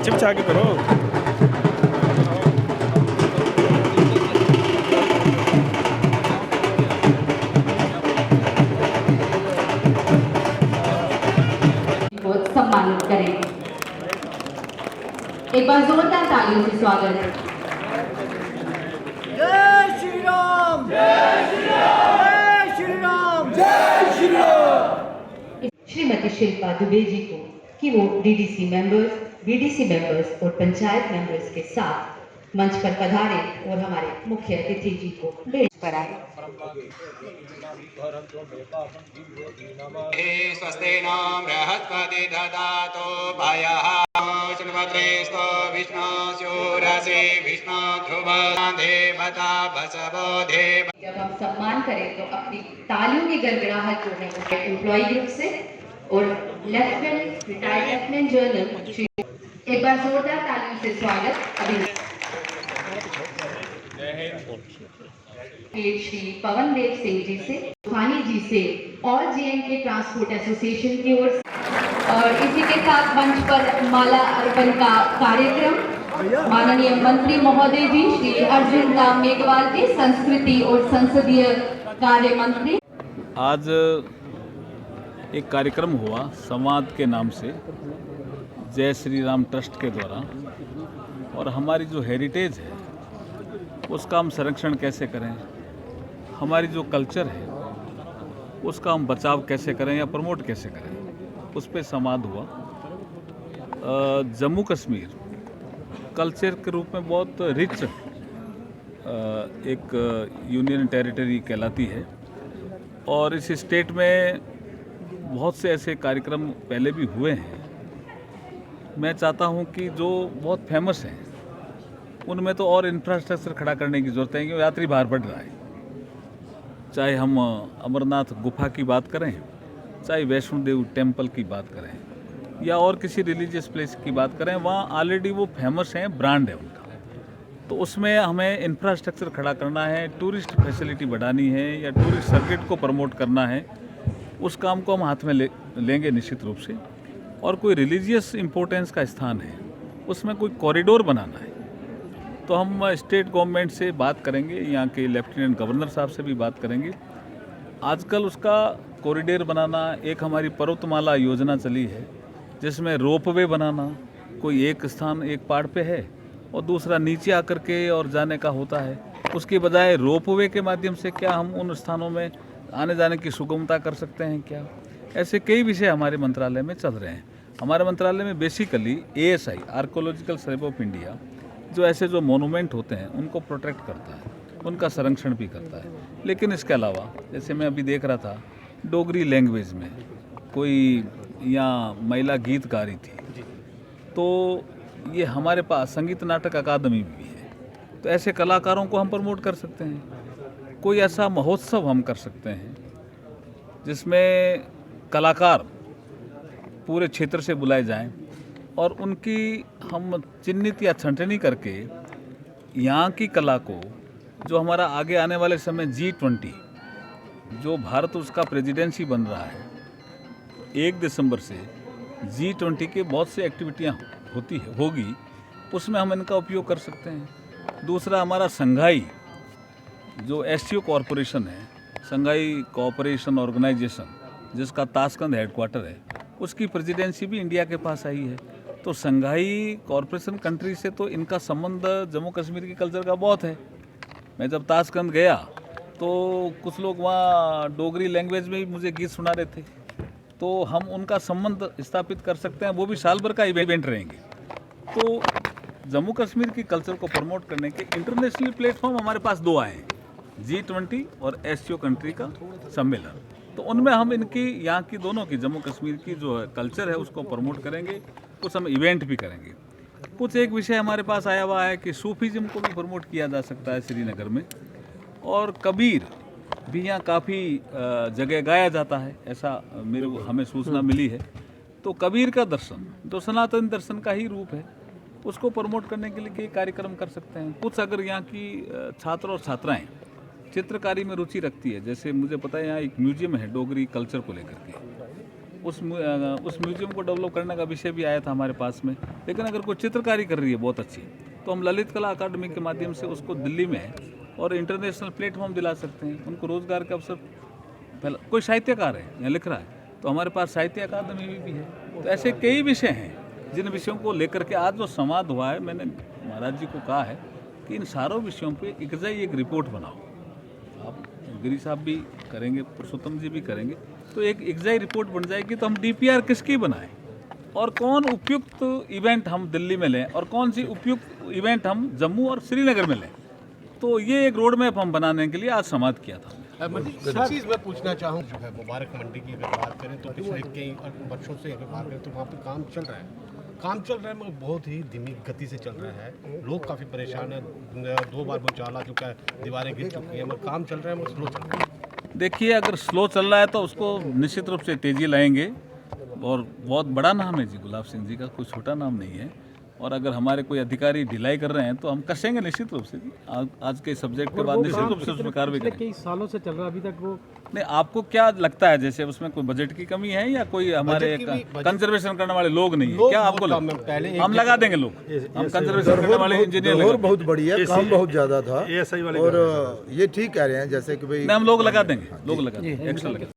पीछे पीछे आगे करो। बहुत सम्मानित करें। एक बार जोरदार तालियों से स्वागत। जय श्री राम, जय श्री राम, जय श्री राम, जय श्री राम। श्रीमती शिल्पा दुबे जी को कि वो डीडीसी मेंबर्स और पंचायत मेंबर्स के साथ मंच पर पधारे और हमारे मुख्य अतिथि जी को बेंच पर आए। स्वस्ति नो बृहस्पति ददातु भयः श्रीमद्रेस्तो विष्णु शूरसे विष्णु ध्रुव देवता बसवो देव। जब हम सम्मान करें तो अपनी तालियों की गड़गड़ाहट जो है वो एम्प्लॉय ग्रुप से और रिटायर्ड लेफ्टिनेंट जनरल एक बार जोरदार तालियों से स्वागत। अभी श्री पवन देव सिंह जी से, तूफानी जी से और JNK ट्रांसपोर्ट एसोसिएशन की ओर से। और इसी के साथ मंच पर माला अर्पण का कार्यक्रम माननीय मंत्री महोदय जी श्री अर्जुन राम मेघवाल जी, संस्कृति और संसदीय कार्य मंत्री। आज एक कार्यक्रम हुआ संवाद के नाम से जय श्री राम ट्रस्ट के द्वारा, और हमारी जो हेरिटेज है उसका हम संरक्षण कैसे करें, हमारी जो कल्चर है उसका हम बचाव कैसे करें या प्रमोट कैसे करें, उस पर संवाद हुआ। जम्मू कश्मीर कल्चर के रूप में बहुत रिच एक यूनियन टेरिटरी कहलाती है, और इस स्टेट में बहुत से ऐसे कार्यक्रम पहले भी हुए हैं। मैं चाहता हूं कि जो बहुत फेमस हैं उनमें तो और इंफ्रास्ट्रक्चर खड़ा करने की ज़रूरत है, क्योंकि यात्री बाहर बढ़ रहा है। चाहे हम अमरनाथ गुफा की बात करें, चाहे वैष्णो देवी टेम्पल की बात करें, या और किसी रिलीजियस प्लेस की बात करें, वहाँ ऑलरेडी वो फेमस हैं, ब्रांड है उनका। तो उसमें हमें इंफ्रास्ट्रक्चर खड़ा करना है, टूरिस्ट फैसिलिटी बढ़ानी है या टूरिस्ट सर्किट को प्रमोट करना है, उस काम को हम हाथ में लेंगे निश्चित रूप से। और कोई रिलीजियस इम्पोर्टेंस का स्थान है, उसमें कोई कॉरिडोर बनाना है, तो हम स्टेट गवर्नमेंट से बात करेंगे, यहाँ के लेफ्टिनेंट गवर्नर साहब से भी बात करेंगे। आजकल उसका कॉरिडोर बनाना, एक हमारी पर्वतमाला योजना चली है जिसमें रोपवे बनाना, कोई एक स्थान एक पहाड़ पे है और दूसरा नीचे आकर के और जाने का होता है, उसके बजाय रोपवे के माध्यम से क्या हम उन स्थानों में आने जाने की सुगमता कर सकते हैं क्या। ऐसे कई विषय हमारे मंत्रालय में चल रहे हैं। हमारे मंत्रालय में basically ASI archaeological survey of India जो ऐसे जो मोनूमेंट होते हैं उनको प्रोटेक्ट करता है, उनका संरक्षण भी करता है। लेकिन इसके अलावा जैसे मैं अभी देख रहा था, डोगरी लैंग्वेज में कोई यहाँ महिला गीत गा रही थी, तो ये हमारे पास संगीत नाटक अकादमी भी है, तो ऐसे कलाकारों को हम प्रमोट कर सकते हैं। कोई ऐसा महोत्सव हम कर सकते हैं जिसमें कलाकार पूरे क्षेत्र से बुलाए जाएं और उनकी हम चिन्हित या छंटनी करके यहाँ की कला को, जो हमारा आगे आने वाले समय G20 जो भारत उसका प्रेसिडेंसी बन रहा है, 1 दिसंबर से G20 के बहुत सी एक्टिविटियाँ होगी, उसमें हम इनका उपयोग कर सकते हैं। दूसरा, हमारा संघाई जो SCO कॉरपोरेशन है, संघाई कोऑपरेशन ऑर्गेनाइजेशन, जिसका ताशकंद हेडक्वार्टर है, उसकी प्रेसिडेंसी भी इंडिया के पास आई है। तो संघाई कॉरपोरेशन कंट्री से तो इनका संबंध जम्मू कश्मीर की कल्चर का बहुत है। मैं जब ताशकंद गया तो कुछ लोग वहाँ डोगरी लैंग्वेज में ही मुझे गीत सुना रहे थे, तो हम उनका संबंध स्थापित कर सकते हैं। वो भी साल भर का इवेंट रहेंगे। तो जम्मू कश्मीर की कल्चर को प्रमोट करने के इंटरनेशनल प्लेटफॉर्म हमारे पास 2 आए हैं, G20 और SCO कंट्री का सम्मेलन। तो उनमें हम इनकी यहाँ की दोनों की, जम्मू कश्मीर की जो कल्चर है उसको प्रमोट करेंगे, कुछ हम इवेंट भी करेंगे। कुछ एक विषय हमारे पास आया हुआ है कि सूफीज़म को भी प्रमोट किया जा सकता है श्रीनगर में, और कबीर भी यहाँ काफ़ी जगह गाया जाता है, ऐसा हमें सूचना मिली है। तो कबीर का दर्शन जो सनातन दर्शन का ही रूप है, उसको प्रमोट करने के लिए कार्यक्रम कर सकते हैं। कुछ अगर यहाँ की छात्र और छात्राएं चित्रकारी में रुचि रखती है, जैसे मुझे पता है यहाँ एक म्यूजियम है डोगरी कल्चर को लेकर के, उस म्यूजियम को डेवलप करने का विषय भी आया था हमारे पास में। लेकिन अगर कोई चित्रकारी कर रही है बहुत अच्छी, तो हम ललित कला अकादमी के माध्यम से उसको दिल्ली में है और इंटरनेशनल प्लेटफॉर्म दिला सकते हैं, उनको रोज़गार के अवसर। पहला कोई साहित्यकार है यहाँ लिख रहा है, तो हमारे पास साहित्य अकादमी भी है। तो ऐसे कई विषय हैं जिन विषयों को लेकर के आज जो संवाद हुआ है, मैंने महाराज जी को कहा है कि इन सारों विषयों पे एक रिपोर्ट बनाओ। आप गिरी साहब भी करेंगे, पुरुषोत्तम जी भी करेंगे, तो एक एग्जाई रिपोर्ट बन जाएगी। तो हम डीपीआर किसकी बनाएं और कौन उपयुक्त इवेंट हम दिल्ली में लें और कौन सी उपयुक्त इवेंट हम जम्मू और श्रीनगर में लें, तो ये एक रोड मैप हम बनाने के लिए आज संवाद किया था। एक चीज़ मैं पूछना चाहूँ, जो है मुबारक मंडी की अगर बात करें तो पिछले कई वर्षों से अगर बात करें तो वहाँ पे काम चल रहा है मगर बहुत ही धीमी गति से चल रहा है। लोग काफ़ी परेशान हैं, 2 बार भूचाल आ चुका है, दीवारें गिर चुकी हैं, मगर काम चल रहा है मगर स्लो चल रहा है। देखिए, अगर स्लो चल रहा है तो उसको निश्चित रूप से तेज़ी लाएंगे। और बहुत बड़ा नाम है जी गुलाब सिंह जी का, कोई छोटा नाम नहीं है। और अगर हमारे कोई अधिकारी ढिलाई कर रहे हैं तो हम कसेंगे निश्चित रूप से जी। आज के सब्जेक्ट के बाद निश्चित रूप से उसमें कार्रवाई करेंगे। कई सालों से चल रहा है अभी तक वो। नहीं, आपको क्या लगता है, जैसे उसमें कोई बजट की कमी है या कोई हमारे कंजर्वेशन करने वाले लोग नहीं है? क्या आपको हम लगा देंगे लोग, हम कंजर्वेशन करने वाले इंजीनियर बहुत बढ़िया, काम बहुत ज्यादा था और ये ठीक कह रहे हैं जैसे कि भाई हम लोग लगा देंगे, एक्शन लगा देंगे।